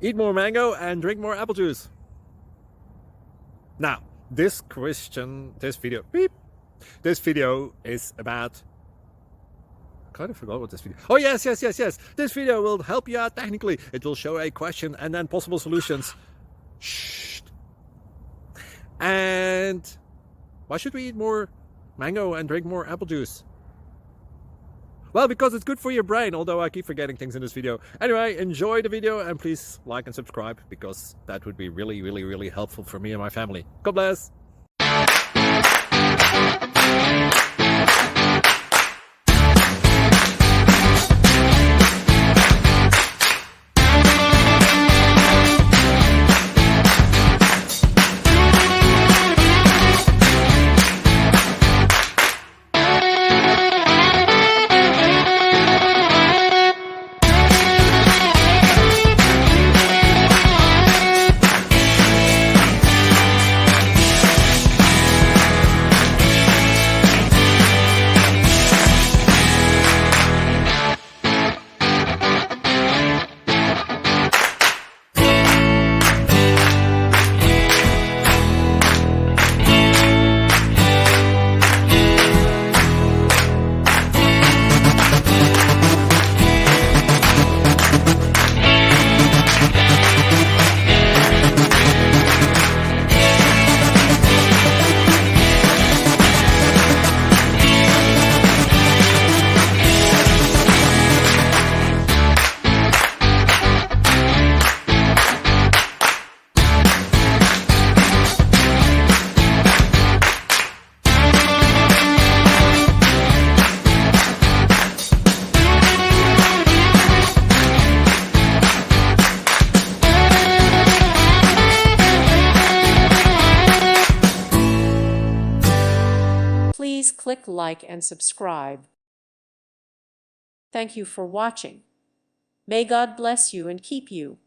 Eat more mango and drink more apple juice. Now, this video is about... I kind of forgot what this video... Oh, yes. This video will help you out technically. It will show a question and then possible solutions. Shh. And why should we eat more mango and drink more apple juice? Well, because it's good for your brain, although I keep forgetting things in this video. Anyway, enjoy the video and please like and subscribe, because that would be really helpful for me and my family. God bless! Please click like and subscribe. Thank you for watching. May God bless you and keep you.